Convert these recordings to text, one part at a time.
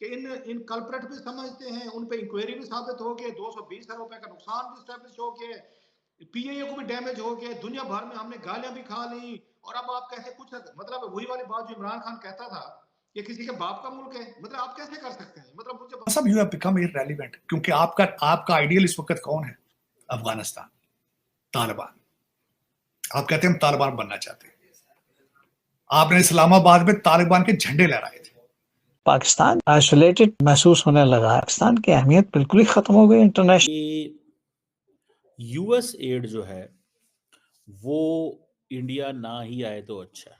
कि इन इन कल्प्रेट भी समझते हैं, उन पे इंक्वायरी भी साबित हो गई, 220 अरब रुपए का नुकसान भी स्टैब्लिश हो गया, पीएए को भी डैमेज हो गया, दुनिया भर में हमने गालियां भी खा ली। और अब आप कैसे कुछ, मतलब वही वाली बात जो इमरान खान कहता था कि किसी के बाप का मुल्क है, मतलब आप कैसे कर सकते हैं, मतलब मुझे सब यू हैव बिकम इररेलेवेंट, क्योंकि आपका आइडियल इस वक्त कौन है? अफगानिस्तान, तालिबान। आप कहते हैं हम तालिबान बनना चाहते हैं। आपने इस्लामाबाद में तालिबान के झंडे लहराए थे। पाकिस्तान आइसोलेटेड महसूस होने लगा। पाकिस्तान की अहमियत बिल्कुल ही खत्म हो गई इंटरनेशनल। यूएस एड जो है वो इंडिया ना ही आए तो अच्छा है।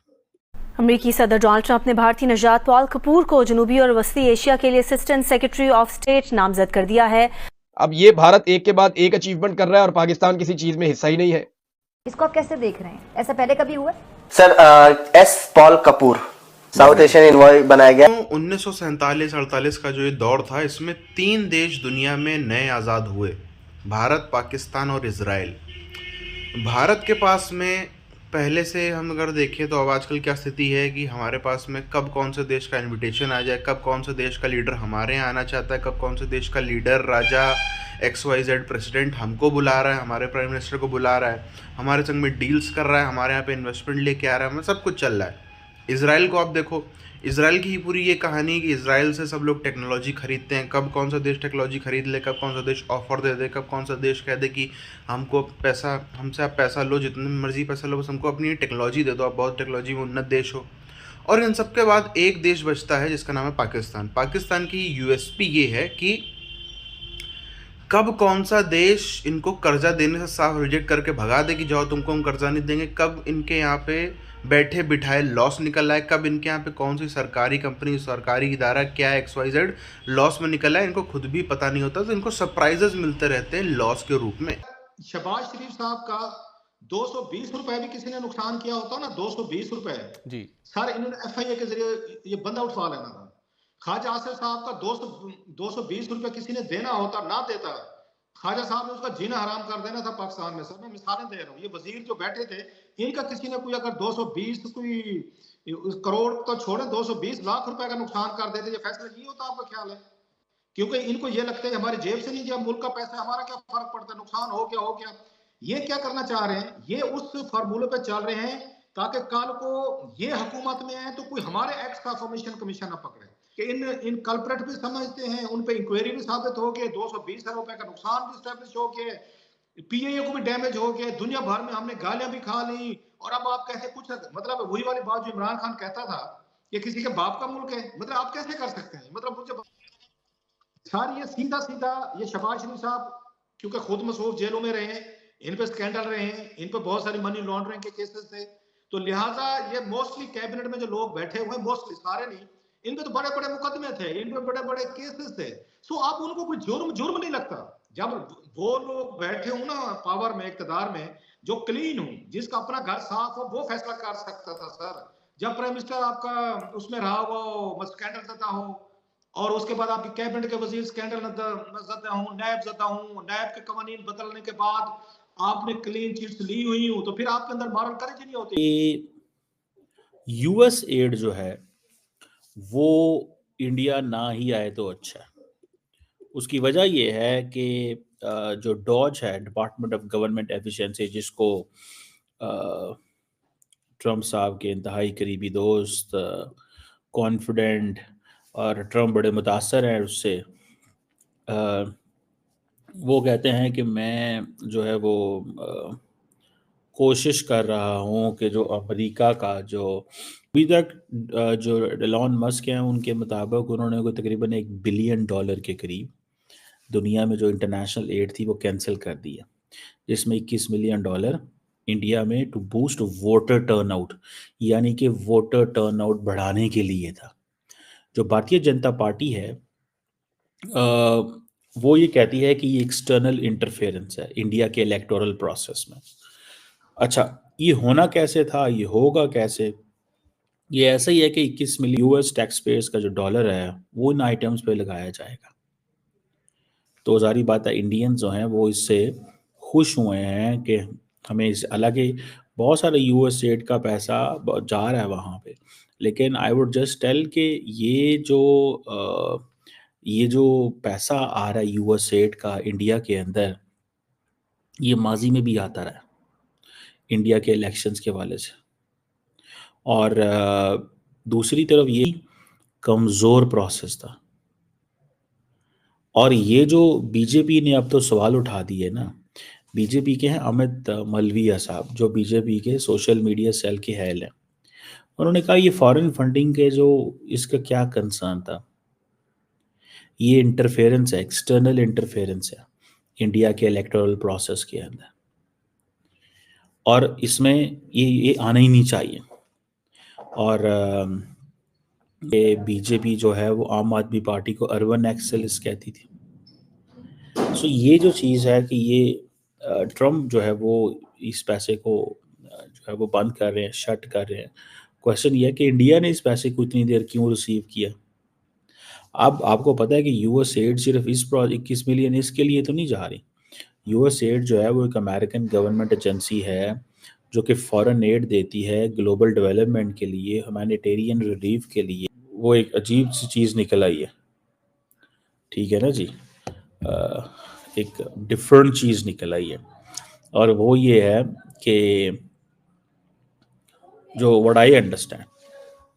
अमेरिकी सदर डोनाल्ड ट्रंप ने भारतीय नजात पॉल कपूर को जनूबी और वस्ती एशिया के लिए असिस्टेंट सेक्रेटरी ऑफ स्टेट नामजद कर दिया है। अब ये भारत एक के बाद एक अचीवमेंट कर रहा है और पाकिस्तान किसी चीज में हिस्सा ही नहीं है। इसको आप कैसे देख रहे हैं? ऐसा पहले कभी हुआ? Sir S Paul Kapoor south Asian envoy बनाया गया। 1947-48 का जो ये दौर था, इसमें 3 देश दुनिया में नए आज़ाद हुए, भारत, पाकिस्तान और इजराइल। भारत के पास में पहले से हम अगर देखें तो अब आजकल क्या स्थिति है कि हमारे पास में कब कौन से देश का इनविटेशन आ जाए, कब कौन से देश का लीडर हमारे यहाँ आना चाहता है, कब कौन से देश का लीडर, राजा XYZ प्रेसिडेंट हमको बुला रहा है, हमारे प्राइम मिनिस्टर को बुला रहा है, हमारे संग में डील्स कर रहा है, हमारे यहाँ पे इन्वेस्टमेंट लेके आ रहा है, सब कुछ चल रहा है। इजराइल को आप देखो, इजराइल की ही पूरी ये कहानी कि इजराइल से सब लोग टेक्नोलॉजी खरीदते हैं, कब कौन सा देश टेक्नोलॉजी खरीद ले, कब कौन सा देश ऑफर दे दे, कब कौन सा देश कह दे कि हमको पैसा, हमसे आप पैसा लो, जितने मर्जी पैसा लो, बस हमको अपनी टेक्नोलॉजी दे दो, आप बहुत टेक्नोलॉजी में उन्नत देश हो। और इन सब के बाद एक देश बचता है जिसका नाम है पाकिस्तान। पाकिस्तान की USP ये है कि कब कौन सा देश इनको कर्जा देने से साफ रिजेक्ट करके भगा दे कि जाओ तुमको हम कर्जा नहीं देंगे, कब इनके यहाँ पे बैठे बिठाए लॉस निकल आए, कब इनके यहाँ पे कौन सी सरकारी कंपनी, सरकारी इदारा क्या XYZ लॉस में निकला है, इनको खुद भी पता नहीं होता, तो इनको सरप्राइजेस मिलते रहते हैं लॉस के रूप में। शहबाज शरीफ साहब का 220 रुपए भी किसी ने नुकसान किया होता ना, 220 रुपए जी सर, इन्होंने FIA के जरिए ये बंदा उठवा लेना था। ख्वाजा आसिफ साहब का 220 रुपए किसी ने देना होता, ना देता, ख्वाजा साहब ने उसका जीना हराम कर देना था पाकिस्तान में। सर मैं मिसालें दे रहा हूँ, ये वजीर जो बैठे थे, इनका किसी ने कोई अगर 220 कोई करोड़ तो छोड़े, 220 लाख रुपए का नुकसान कर देते, ये फैसला नहीं होता, आपका ख्याल है? क्योंकि इनको ये लगता है हमारी जेब से नहीं दिया, मुल्क का पैसा, हमारा क्या फर्क पड़ता है, नुकसान हो गया। ये क्या करना चाह रहे हैं, ये उस फार्मूले पे चल रहे हैं ताकि कल को ये हुकूमत में है तो कोई हमारे एक्ट का फॉर्मेशन कमीशन ना पकड़े। कि इन कल्प्रेट भी समझते हैं, उन पे इंक्वायरी भी साबित हो गई, 220 अरब रुपए का नुकसान भी स्टैब्लिश हो गया, पीएए को भी डैमेज हो गया, दुनिया भर में हमने गालियां भी खा ली। और अब आप कैसे कुछ, मतलब वही वाली बात जो इमरान खान कहता था कि किसी के बाप का मुल्क है, मतलब आप कैसे कर सकते हैं? मतलब मुझे सारी ये सीधा ये शहबाज शरीफ साहब क्योंकि खुद मसरूफ जेलों में रहे हैं, इन पे स्कैंडल रहे हैं, इन पे बहुत सारी मनी लॉन्ड्रिंग के केसेस थे, तो लिहाजा ये मोस्टली कैबिनेट में जो लोग बैठे हुए, मोस्टली सारे नहीं, इन पे तो बड़े बड़े मुकदमे थे, इन पे बड़े बड़े केसेस थे। सो आप उनको कोई जुर्म नहीं लगता जब वो लोग बैठे हो ना पावर में, इक्तदार में, जो क्लीन हो, जिसका अपना घर साफ हो, वो फैसला कर सकता था सर। जब प्राइम मिनिस्टर आपका उसमें रहा हो, स्कैंडल जदा हो, और उसके बाद आपकी कैबिनेट के वजीर स्कैंडल जदा हो, नैब जदा हो, नैब के कवानीन बदलने के बाद आपने क्लीन चिट्स ली हुई हो, तो फिर आपके अंदर मॉरल करेज नहीं होती। यूएस एड जो है वो इंडिया ना ही आए तो अच्छा है। उसकी वजह ये है कि जो डॉज है, डिपार्टमेंट ऑफ गवर्नमेंट एफिशिएंसी, जिसको ट्रंप साहब के इंतहाई करीबी दोस्त, कॉन्फिडेंट, और ट्रंप बड़े मुतासर हैं उससे, वो कहते हैं कि मैं जो है वो कोशिश कर रहा हूँ कि जो अमेरिका का जो अभी तक जो एलन मस्क हैं उनके मुताबिक उन्होंने को तकरीबन $1 बिलियन के करीब दुनिया में जो इंटरनेशनल एड थी वो कैंसिल कर दी है, जिसमें $21 मिलियन इंडिया में टू बूस्ट वोटर टर्नआउट, यानी कि वोटर टर्नआउट बढ़ाने के लिए था। जो भारतीय जनता पार्टी है वो ये कहती है कि ये एक्सटर्नल इंटरफेरेंस है इंडिया के इलेक्टोरल प्रोसेस में। अच्छा, ये होना कैसे था, ये होगा कैसे? ये ऐसा ही है कि 21 मिलियन यूएस टैक्स पेयर्स का जो डॉलर है वो इन आइटम्स पे लगाया जाएगा। तो जारी बात है इंडियंस जो हैं वो इससे खुश हुए हैं कि हमें इस, हालांकि बहुत सारे यूएस एड का पैसा जा रहा है वहाँ पे, लेकिन आई वुड जस्ट टेल कि ये जो पैसा आ रहा है यूएसएड का इंडिया के अंदर, ये माजी में भी आता रहा है इंडिया के इलेक्शंस के हवाले से। और दूसरी तरफ ये कमज़ोर प्रोसेस था। और ये जो बीजेपी ने अब तो सवाल उठा दिए ना, बीजेपी के हैं अमित मलविया साहब, जो बीजेपी के सोशल मीडिया सेल के हेड हैं। उन्होंने कहा ये फॉरेन फंडिंग के जो इसका क्या कंसर्न था, ये इंटरफेरेंस है, एक्सटर्नल इंटरफेरेंस है इंडिया के इलेक्टोरल प्रोसेस के अंदर, और इसमें ये आना ही नहीं चाहिए। और ये बीजेपी जो है वो आम आदमी पार्टी को अर्बन एक्सेलिस कहती थी। सो ये जो चीज़ है कि ये ट्रम्प जो है वो इस पैसे को जो है वो बंद कर रहे हैं, शट कर रहे हैं। क्वेश्चन ये है कि इंडिया ने इस पैसे को इतनी देर क्यों रिसीव किया। अब आपको पता है कि यूएसएड सिर्फ इस 21 मिलियन इसके लिए तो नहीं जा रही। यूएसएड जो है वो एक अमेरिकन गवर्नमेंट एजेंसी है जो कि फॉरेन एड देती है ग्लोबल डेवलपमेंट के लिए, ह्यूमैनिटेरियन रिलीफ के लिए। वो एक अजीब सी चीज़ निकल आई है, ठीक है ना जी, एक डिफरेंट चीज़ निकल आई है। और वो ये है कि जो व्हाट आई अंडरस्टैंड,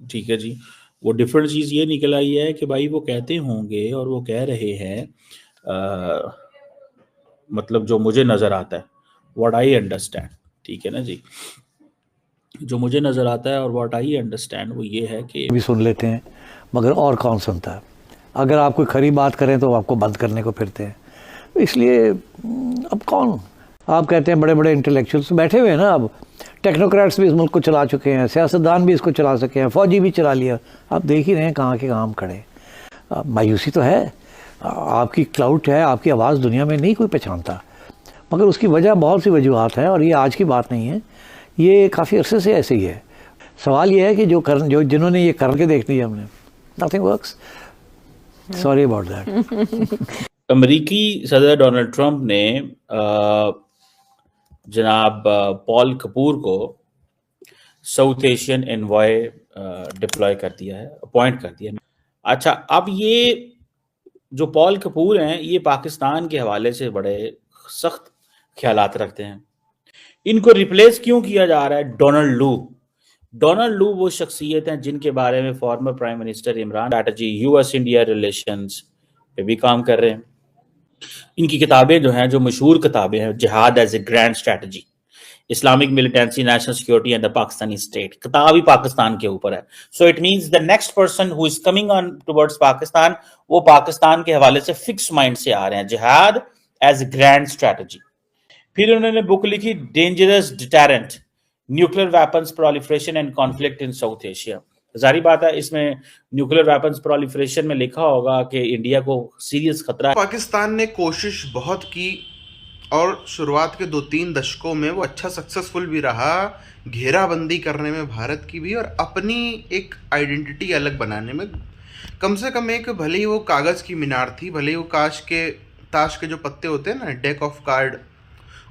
ठीक है जी, वो डिफरेंट चीज़ ये निकल आई है कि भाई वो कहते होंगे और वो कह रहे हैं, मतलब जो मुझे नज़र आता है, व्हाट आई अंडरस्टैंड, ठीक है ना जी, जो मुझे नज़र आता है और व्हाट आई अंडरस्टैंड वो ये है कि भी सुन लेते हैं, मगर और कौन सुनता है। अगर आप कोई खरी बात करें तो आपको बंद करने को फिरते हैं। इसलिए अब कौन, आप कहते हैं बड़े बड़े इंटेलेक्चुअल्स बैठे हुए हैं ना, अब टेक्नोक्रेट्स भी इस मुल्क को चला चुके हैं, सियासतदान भी इसको चला सके हैं, फौजी भी चला लिया। आप देख ही रहे हैं कहाँ के काम खड़े। मायूसी तो है, आपकी क्लाउड है, आपकी आवाज़ दुनिया में नहीं कोई पहचानता, मगर उसकी वजह बहुत सी वजूहत हैं और ये आज की बात नहीं है, ये काफ़ी अरसे से ऐसे ही है। सवाल ये है कि जो जिन्होंने ये करके देख लिया हमने, nothing works, sorry about that. अमेरिकी सदर डोनाल्ड ट्रंप ने जनाब पॉल कपूर को साउथ एशियन एनवॉय डिप्लॉय कर दिया है, अपॉइंट कर दिया। अच्छा, अब ये जो पॉल कपूर हैं ये पाकिस्तान के हवाले से बड़े सख्त ख्यालात रखते हैं। इनको रिप्लेस क्यों किया जा रहा है? डोनाल्ड लू वो शख्सियत हैं जिनके बारे में former prime minister Imran strategy US India relations पे भी काम कर रहे हैं। इनकी किताबें जो हैं, जो मशहूर किताबें हैं, जिहाद as a grand strategy, Islamic militancy, national security and the Pakistani state, किताब ही पाकिस्तान के ऊपर है। So it means the next person who is coming on towards Pakistan, वो पाकिस्तान के हवाले से फिक्स माइंड से आ रहे हैं, जिहाद एज ए ग्रैंड स्ट्रैटेजी। फिर उन्होंने बुक लिखी dangerous deterrent, nuclear weapons proliferation and conflict in south Asia. जारी बात है, इसमें न्यूक्लियर वेपन्स प्रोलिफरेशन में लिखा होगा कि इंडिया को सीरियस खतरा है। पाकिस्तान ने कोशिश बहुत की और शुरुआत के 2-3 दशकों में वो अच्छा सक्सेसफुल भी रहा, घेराबंदी करने में भारत की भी, और अपनी एक आइडेंटिटी अलग बनाने में। कम से कम एक, भले ही वो कागज़ की मीनार थी, भले ही वो ताश के जो पत्ते होते हैं ना, डेक ऑफ कार्ड,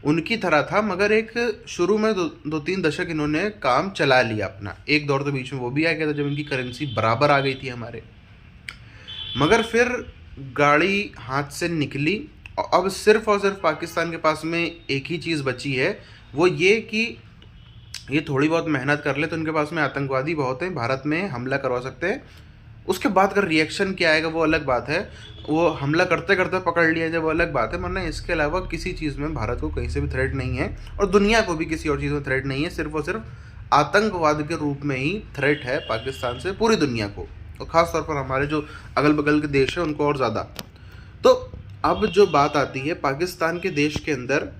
उनकी तरह था, मगर एक शुरू में 2-3 दशक इन्होंने काम चला लिया अपना। एक दौर तो बीच में वो भी आ गया था जब इनकी करेंसी बराबर आ गई थी हमारे, मगर फिर गाड़ी हाथ से निकली। अब सिर्फ और सिर्फ पाकिस्तान के पास में एक ही चीज़ बची है, वो ये कि ये थोड़ी बहुत मेहनत कर ले तो इनके पास में आतंकवादी बहुत हैं, भारत में हमला करवा सकते हैं। उसके बाद का रिएक्शन क्या आएगा वो अलग बात है, वो हमला करते करते पकड़ लिया जाए वो अलग बात है, वरना इसके अलावा किसी चीज़ में भारत को कहीं से भी थ्रेट नहीं है, और दुनिया को भी किसी और चीज़ में थ्रेट नहीं है। सिर्फ और सिर्फ आतंकवाद के रूप में ही थ्रेट है पाकिस्तान से पूरी दुनिया को, और ख़ास तौर पर हमारे जो अगल बगल के देश हैं उनको और ज़्यादा। तो अब जो बात आती है पाकिस्तान के देश के अंदर,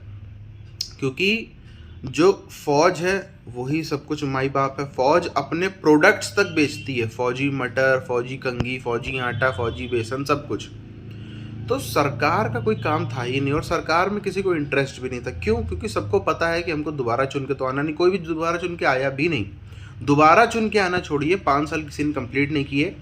क्योंकि जो फौज है वही सब कुछ माई बाप है। फौज अपने प्रोडक्ट्स तक बेचती है, फौजी मटर, फौजी कंघी, फौजी आटा, फौजी बेसन, सब कुछ। तो सरकार का कोई काम था ही नहीं, और सरकार में किसी को इंटरेस्ट भी नहीं था। क्यों? क्योंकि सबको पता है कि हमको दोबारा चुन के तो आना नहीं, कोई भी दोबारा चुन के आया भी नहीं। दोबारा चुन के आना छोड़िए, 5 साल किसी ने कंप्लीट नहीं किए।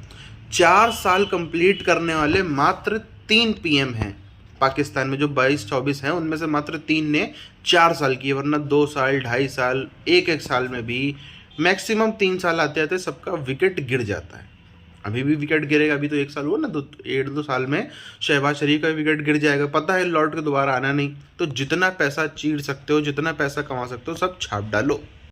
4 साल कंप्लीट करने वाले मात्र 3 PM हैं पाकिस्तान में, जो 22-24 हैं उनमें से मात्र 3 ने 4 साल किए, वरना 2 साल, 2.5 साल, एक साल में भी मैक्सिमम 3 साल आते आते सबका विकेट गिर जाता है। अभी भी विकेट गिरेगा, अभी तो 1 साल हुआ ना, 1-2 साल में शहबाज शरीफ का विकेट गिर जाएगा, पता है लौट के दोबारा आना नहीं। तो जितना पैसा चीर सकते हो, जितना पैसा कमा सकते हो, सब छाप डालो।